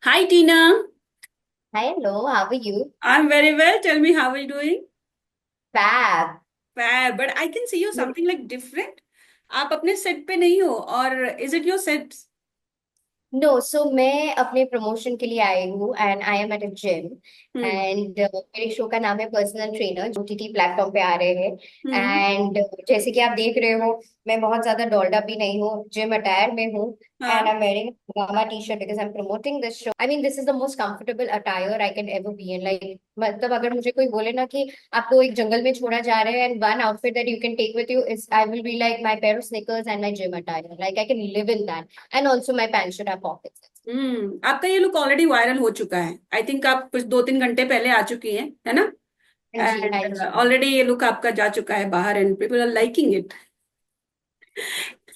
Hi Tina, Hi, hello, how are you? I'm very well. Tell me, how are you doing? Fab. Fab, but I can see you something like different. आप अपने set पे नहीं हो और is it your set? No so मैं अपने promotion के लिए आई हूँ and I am at a gym hmm एंड मेरे शो का नाम है पर्सनल ट्रेनर जो ओटीटी प्लेटफॉर्म पे आ रहे हैं हम्म एंड जैसे कि आप देख रहे हो मैं बहुत ज्यादा डॉल्ड अप भी नहीं हूँ जिम अटायर में हूँ एंड आई हाँ am wearing gamma T shirt because I am promoting this show I mean this is the most comfortable attire I can ever be in like मतलब अगर मुझे कोई बोले ना कि आपको एक जंगल में छोड़ा जा रहा है and one outfit that you can take with you is I will be like my pair of sneakers and my gym attire like I can live in that and also my pant shirt have pockets आपका ये look already viral हो चुका है। I think आप कुछ 2-3 घंटे पहले आ चुकी हैं, है ना? हाँ जी हाँ एंड जी ऑलरेडी ये लुक आपका जा चुका है बाहर and people are liking it.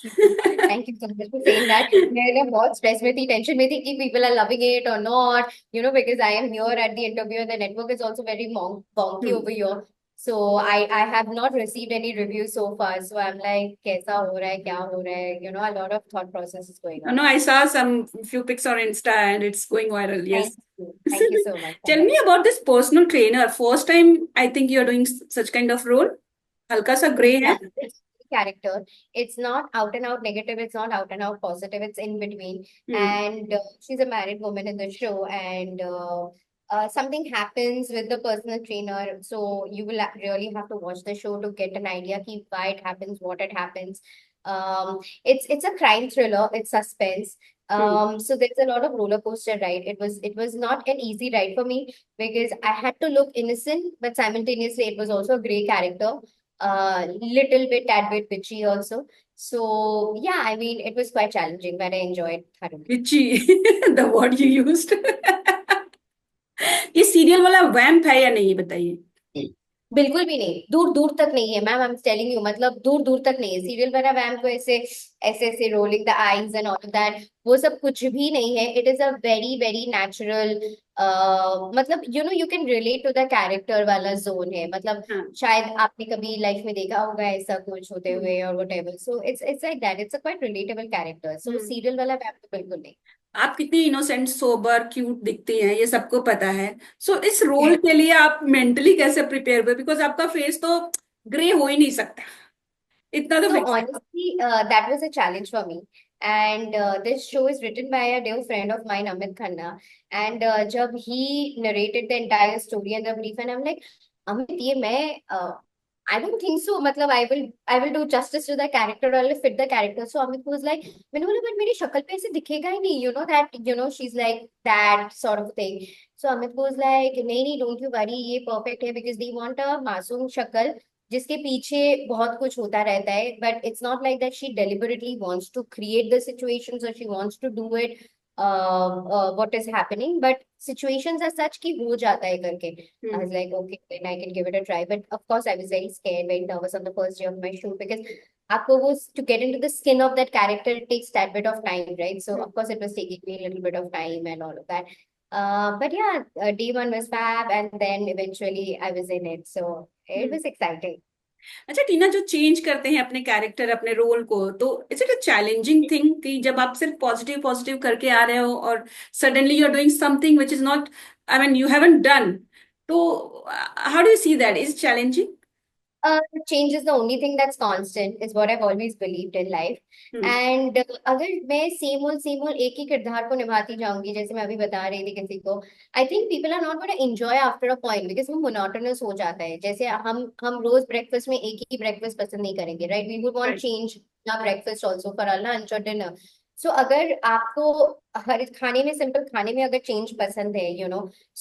Thank you so much for saying that मैं ना बहुत स्ट्रेस में थी टेंशन में थी कि पीपल आर लविंग इट और not you know because I am here at the interview the network is also very wonky over here so I have not received any reviews so far so I'm like कैसा हो रहा है क्या हो रहा है you know a lot of thought process is going No, on I saw some few pics on Insta and it's going viral. Yes. thank you so much Tell me about this personal trainer. First time I think you're doing such kind of role. हल्का सा grey है. yeah it's character it's not out and out negative it's not out and out positive it's in between hmm and she's a married woman in the show and something happens with the personal trainer so you will really have to watch the show to get an idea ki why it happens what it happens it's a crime thriller it's suspense hmm so there's a lot of roller coaster ride it was not an easy ride for me because I had to look innocent but simultaneously it was also a gray character little bit, tad bit bitchy also. So yeah, I mean, it was quite challenging, but I enjoyed thoroughly. Itchy. The word you used. ये serial वाला वैम्प है या नहीं, ये बताइए? बिल्कुल भी नहीं दूर दूर तक नहीं है ma'am I am telling you मतलब दूर दूर तक नहीं है सीरियल वाला मैम को ऐसे ऐसे ऐसे rolling the eyes and all that वो सब कुछ भी नहीं है it is a very very natural मतलब you know you can relate to the character वाला जोन है मतलब हाँ. शायद आपने कभी लाइफ में देखा होगा ऐसा कुछ होते हम्म हुए और what ever so it's like that it's a quite relatable character so hmm. Serial वाला मैम तो बिल्कुल नहीं आप कितनी इनोसेंट, सोबर, क्यूट दिखती हैं, ये सबको पता है. सो इस रोल के लिए आप मेंटली कैसे प्रिपेयर हुए? बिकॉज आपका फेस तो ग्रे हो ही नहीं सकता. इतना तो So फिक्स है. honestly, that was a challenge for me. And this show is written by a dear friend of mine, Amit Khanna. And जब he narrated the entire story and the brief, and I'm like, Amit, ये मैं I don't think so. मतलब I will do justice to the character. I will fit the character. So Amit was like, मैंने बोला but मेरी शक्ल पे ऐसे दिखेगा ही नहीं. You know that she's like that sort of thing. So Amit was like, नहीं नहीं don't you worry ये perfect है because they want a मासूम शक्ल जिसके पीछे बहुत कुछ होता रहता है but it's not like that she deliberately wants to create the situations और she wants to do it what is happening but situations as such की हो जाता है करके I was hmm like okay then I can give it a try but of course I was very scared very nervous on the first day of my shoot because आपको वो to get into the skin of that character it takes that bit of time right so of course it was taking me a little bit of time and all of that but yeah day one was fab and then eventually I was in it so it hmm. was exciting. अच्छा टीना, जो change करते हैं अपने character, अपने role को, तो is it a challenging thing कि जब आप सिर्फ पॉजिटिव पॉजिटिव करके आ रहे हो और suddenly you are doing something which is not, I mean you haven't done, तो how do you see that? Is challenging? Change is the only thing that's constant, is what I've always believed in life. Hmm And अगर मैं same old एक ही किरदार को निभाती जाऊंगी जैसे मैं अभी बता रही थी किसी को I think people are not gonna enjoy after a point because वो मोनोटोनस हो जाता है जैसे हम रोज ब्रेकफास्ट में एक ही ब्रेकफास्ट पसंद नहीं करेंगे right we would want right. Change breakfast also for lunch और डिनर सो अगर आपको हर खाने में सिंपल खाने में अगर चेंज पसंद है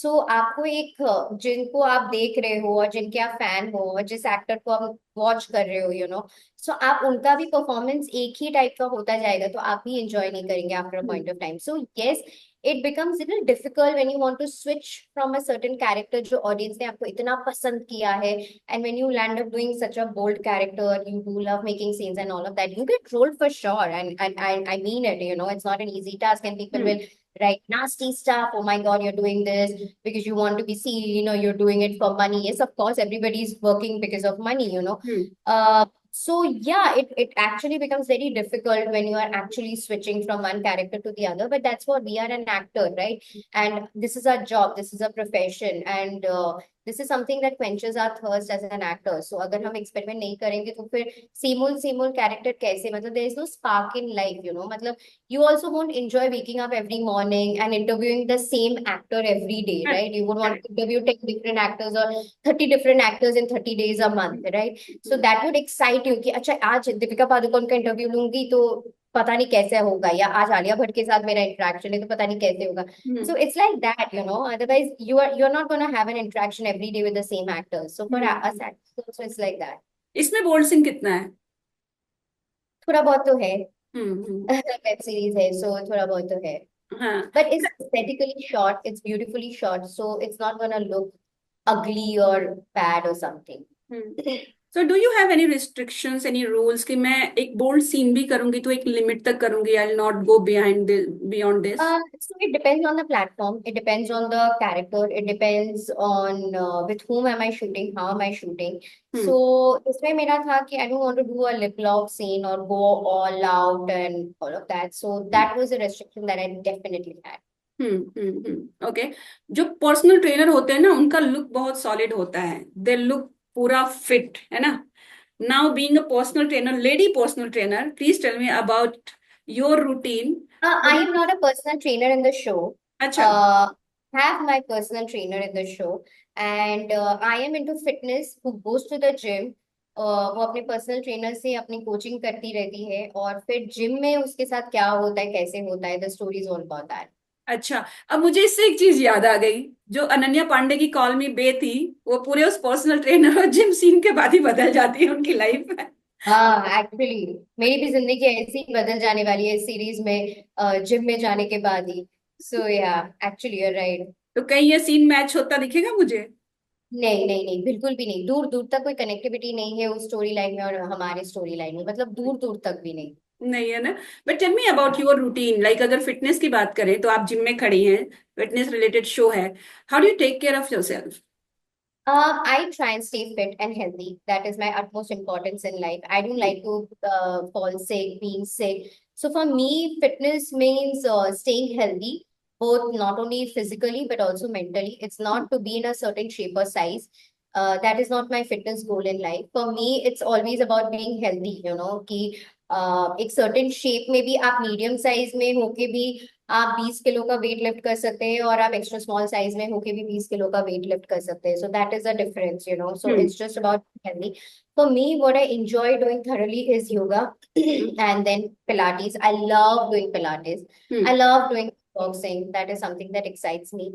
सो आपको एक जिनको आप देख रहे हो और जिनके आप फैन हो और जिस एक्टर को आप वॉच कर रहे हो सो आप उनका भी परफॉर्मेंस एक ही टाइप का होता जाएगा तो आप भी इंजॉय नहीं करेंगे after a hmm point of time so yes it becomes little difficult when you want to switch from a certain character जो ऑडियंस ने आपको इतना पसंद किया है and when you land up doing such a bold character you do love making scenes and all of that you get trolled for sure and I mean it it's not an easy task and people hmm will write nasty stuff oh my god you're doing this because you want to be seen you're doing it for money yes of course everybody is working because of money hmm. So yeah, it actually becomes very difficult when you are actually switching from one character to the other. But that's what we are, an actor, right? And this is our job, this is a profession, and this is something that quenches our thirst as an actor. So अगर हम experiment नहीं करेंगे तो फिर same old character कैसे, मतलब there is no spark in life, you know. मतलब you also won't enjoy waking up every morning and interviewing the same actor every day, Correct, right? You would want correct. to interview 10 different actors or 30 different actors in 30 days a month, right? So that would excite you कि अच्छा आज दीपिका पादुकोण का interview लूंगी तो पता नहीं कैसे होगा, या आज आलिया भट्ट के साथ मेरा इंटरेक्शन है तो पता नहीं कैसे होगा. Hmm so it's like that, you know. Otherwise you are not gonna have an interaction every day with the same actors. So for us hmm actors also it's like that. इसमें bold scene कितना है? थोड़ा बहुत तो है. हम्म. Web series है सो थोड़ा बहुत तो है. हाँ. But it's aesthetically shot, it's beautifully shot, so it's not gonna look ugly or bad or something. So do you have any restrictions, any rules कि मैं एक बोल्ड सीन भी करूंगी तो एक लिमिट तक करूंगी, I will not go behind beyond this? So it depends on the platform. It depends on the character. It depends on with whom am I shooting, how am I shooting. Hmm. So इसमें मेरा था कि I don't want to do a lip lock scene or go all out and all of that. So that was a restriction that I definitely had. Okay. जो personal trainer होते हैं ना, उनका look बहुत सॉलिड होता है, they look पूरा fit, है ना? Now being a personal trainer, lady personal trainer, please tell me about your routine. I am not a personal trainer in the show. अच्छा. Uh, have my personal trainer in the show, and I am into fitness. Who goes to the gym? वो अपने personal trainer से अपनी coaching करती रहती है, और फिर जिम में उसके साथ क्या होता है, कैसे होता है, the stories all about that. अच्छा, अब मुझे इससे एक चीज याद आ गई. जो अनन्या पांडे की कॉल मी बे थी, वो पूरे उस पर्सनल ट्रेनर और जिम सीन के बाद ही बदल जाती है उनकी लाइफ में. हाँ एक्चुअली मेरी भी जिंदगी ऐसी ही बदल जाने वाली है इस सीरीज में, जिम में जाने के बाद ही. सो या, एक्चुअली यूर राइट. तो कहीं ये सीन मैच होता दिखेगा मुझे? नहीं नहीं नहीं, बिल्कुल भी नहीं. दूर दूर तक कोई कनेक्टिविटी नहीं है उस स्टोरी लाइन में और हमारे स्टोरी लाइन में, मतलब दूर दूर तक भी नहीं. नहीं है ना? But tell me about your routine, like अगर फिटनेस की बात करें तो आप जिम में खड़ी हैं, फिटनेस रिलेटेड शो है. How do you take care of yourself? I try and stay fit and healthy. That is my utmost importance in life. I don't like to fall sick, being sick. So for me, fitness means staying healthy, both not only physically but also mentally. It's not to be in a certain shape or size. That is not my fitness goal in life. For me, it's always about being healthy, you know, कि एक certain shape में भी आप medium size में होके भी आप 20 kilo का वेट लिफ्ट कर सकते हैं, और आप एक्स्ट्रा स्मॉल साइज में होके भी 20 किलो का वेट लिफ्ट कर सकते हैं. So that is a difference, you know. So hmm. It's just about healthy. For me what I enjoy doing thoroughly is yoga and then pilates. I love doing pilates. I hmm. love doing boxing. That is something that excites me.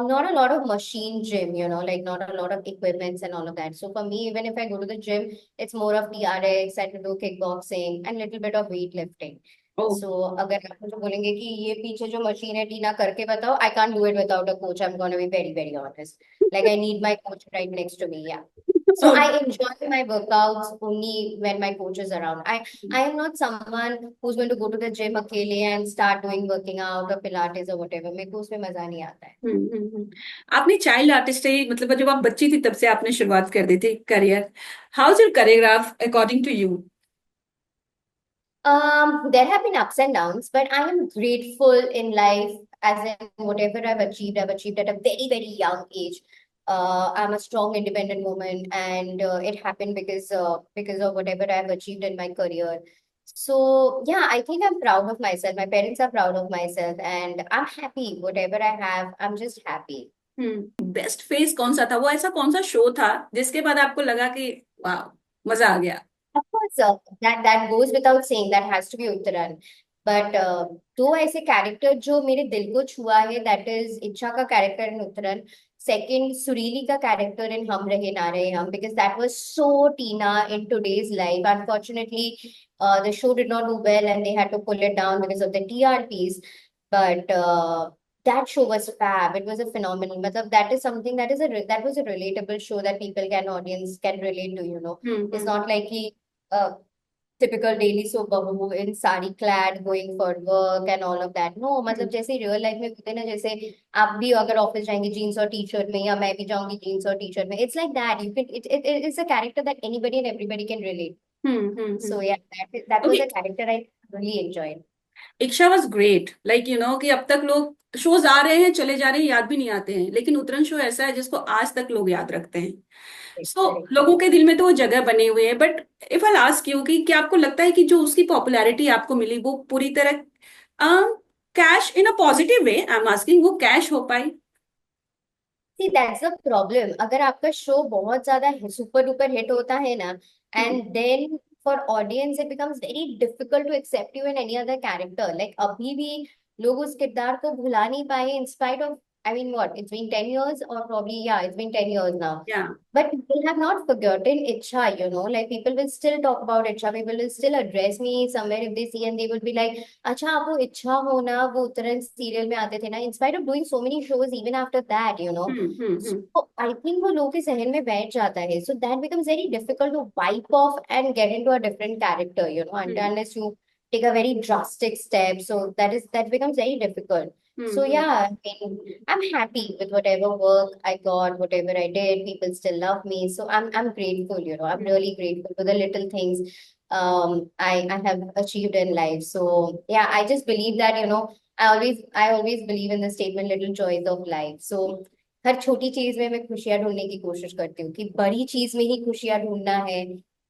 Not a lot of machine gym, you know, like not a lot of equipments and all of that. So for me, even if I go to the gym, it's more of TRX, I do kickboxing and little bit of weightlifting. ओ. सो अगर आप मुझे बोलेंगे कि ये पीछे जो machine है Tina करके बताओ, I can't do it without a coach. I am gonna be very very honest. Like I need my coach right next to me. Yeah. So I enjoy my workouts only when my coach is around. I am not someone who's going to go to the gym अकेले and start doing working out or Pilates or whatever. मेरे को उसमें मजा नहीं आता है. आपने child artist से, मतलब जब आप बच्ची थी तब से आपने शुरुआत कर दी थी career. How is your career according to you? There have been ups and downs, but I am grateful in life, as in whatever I've achieved at a very, very young age. I'm a strong, independent woman, and it happened because of whatever I've achieved in my career. So yeah, I think I'm proud of myself. My parents are proud of myself, and I'm happy. Whatever I have, I'm just happy. Best face कौन सा था? वो ऐसा कौन सा show था जिसके बाद आपको लगा कि वाह, मजा आ गया? Of course, that goes without saying. That has to be Uttaran. But दो ऐसे कैरेक्टर जो मेरे दिल को छुआ है, that is इच्छा का character in Uttaran. Second, Surili का कैरेक्टर इन हम रहे ना रहे हम, because that was so Tina in today's life. Unfortunately, the show did not do well and they had to pull it down because of the TRPs. But that show was fab. It was a phenomenal. मतलब that is something that was a relatable show that people can audience can relate to. You know, it's hmm. not like he uh, typical daily soap बहू in sari clad going for work and all of that. No, मतलब हम्म जैसे real life में होते हैं ना, जैसे आप भी अगर ऑफिस जाएंगे जीन्स और टी शर्ट में, या मैं भी जाऊंगी जीन्स और टी शर्ट में, it's like that, you can, it is a character that anybody and everybody can relate. Hmm. So yeah, that was okay, a character I really enjoyed. Iksha was great, like you know कि अब तक लोग shows आ रहे हैं चले जा रहे हैं, याद भी नहीं आते हैं, लेकिन उतरन शो ऐसा है जिसको आज तक लोग याद रखते हैं. सो Correct. लोगों के दिल में तो वो जगह बने हुए है. But if I ask you कि क्या आपको लगता है कि जो उसकी पॉपुलैरिटी आपको मिली वो पूरी तरह cash in a positive way, I am asking, वो कैश हो पाई? See, that's the problem. अगर आपका शो बहुत ज्यादा सुपर डुपर हिट होता है ना, हम्म. and then for audience it becomes very difficult to accept you in any other character. Like अभी भी लोग उस किरदार को भुला नहीं पाए in spite of, I mean what, it's been 10 years, or probably, yeah, it's been 10 years now. या. But people have not forgotten Icha, you know, like people will still talk about Icha. People will still address me somewhere if they see, and they will be like, अच्छा आप वो इच्छा हो ना, वो उतरन serial में आते थे ना, in spite of doing so many shows even after that, you know. Hmm. So I think वो लोगों के जहन में बैठ जाता है. So that becomes very difficult to wipe off and get into a different character, you know, hmm. unless you take a very drastic step. So that becomes very difficult. So hmm. yeah, I mean, I'm happy with whatever work I got, whatever I did. People still love me, so I'm grateful. You know, I'm hmm. really grateful for the little things I have achieved in life. So yeah, I just believe that, you know, I always believe in the statement little joys of life. So हर छोटी चीज में मैं खुशियां ढूंढने की कोशिश करती हूँ, कि बड़ी चीज में ही खुशियां ढूंढना है,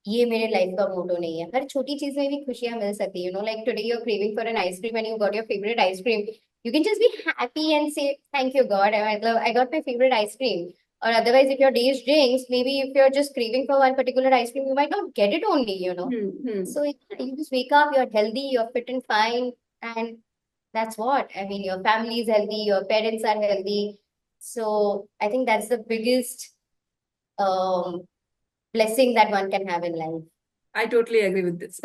ये मेरे लाइफ का मोटो नहीं है. हर छोटी चीज में भी खुशियां मिल सकती है. You know, like today you are craving for an ice cream and you got your favourite ice cream, you can just be happy and say thank you God, I got my favorite ice cream. Or otherwise, if your day is drinks, maybe if you're just craving for one particular ice cream, you might not get it only, you know. Hmm. So you just wake up, you're healthy, you're fit and fine, and that's what I mean. Your family is healthy, your parents are healthy. So I think that's the biggest um, blessing that one can have in life. I totally agree with this.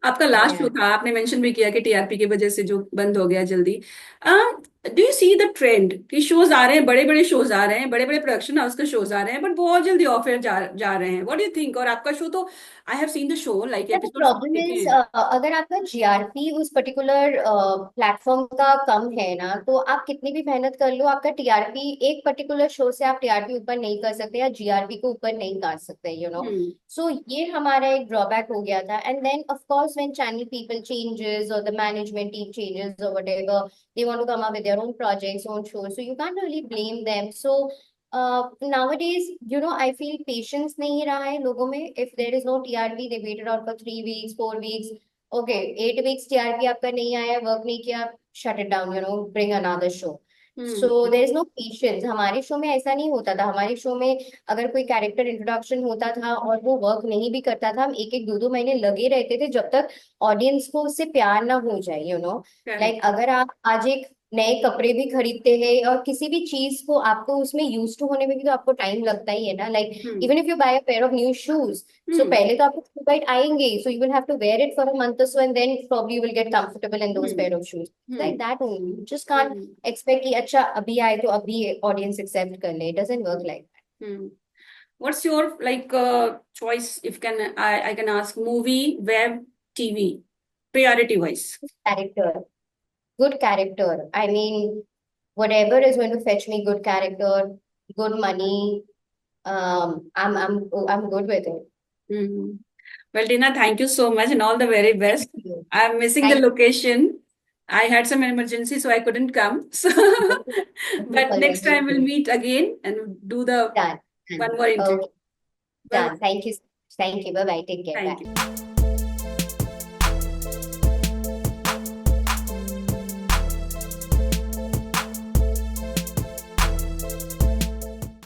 आपका last show Yeah. था, आपने mention भी किया कि TRP की वजह से जो बंद हो गया जल्दी. Do you see the trend कि शोज आ रहे हैं, बड़े बड़े शोज आ रहे हैं, बड़े बड़े प्रोडक्शन हाउस के शोज आ रहे हैं, बट बहुत जल्दी ऑफ एयर जा रहे हैं? What do you think? और आपका शो तो I have seen the show, like The episodes problem देखे is, हैं. अगर आपका जीआरपी उस पर्टिकुलर प्लेटफॉर्म का कम है ना, तो आप कितनी भी मेहनत कर लो, आपका टीआरपी एक पर्टिकुलर शो से आप टीआरपी ऊपर नहीं कर सकते, या जीआरपी को ऊपर नहीं कर सकते, यू नो. हम्म. सो ये हमारा एक ड्रॉबैक हो गया था. And then of course when channel people changes और द मैनेजमेंट टीम चेंजेस और whatever, they want to come up with their own projects, own shows, so you can't really blame them. So nowadays, you know, I feel patience नहीं रहा है लोगों में. If there is no TRP, they waited out for 3 weeks, 4 weeks. Okay, 8 weeks TRP आपका नहीं आया, work नहीं किया, shut it down, you know, bring another show. So hmm. there is no patience. हमारे शो में ऐसा नहीं होता था. हमारे शो में अगर कोई कैरेक्टर इंट्रोडक्शन होता था और वो वर्क नहीं भी करता था, हम एक एक दो दो महीने लगे रहते थे जब तक ऑडियंस को उससे प्यार ना हो जाए, यू नो. करेक्ट. लाइक अगर आप आज एक नए कपड़े भी खरीदते हैं, और किसी भी चीज को आपको उसमें यूज टू होने में भी तो आपको टाइम लगता ही है ना. Like hmm. Even if you buy a pair of new shoes, so hmm. पहले तो आपको फुट बाइट आएंगे, so you will have to wear it for a month or so, and then probably you will get comfortable in those hmm. pair of shoes. Hmm. Like that only. You just can't hmm. expect कि अच्छा अभी आए तो अभी audience accept कर ले. It doesn't work like hmm. What's your like choice? If can I can ask, movie, web, TV, priority wise. that. Character, good character. I mean, whatever is going to fetch me good character, good money, I'm good with it. Hmm. Well, Tina, thank you so much and all the very best. Thank you. I'm missing the Thank location. I had some emergency, so I couldn't come. So, you. but next time we'll Done. meet again and do the Done. one more interview. Okay. Bye bye. Done. Thank you. Thank you. Bye bye. Take care. Thank Bye. you.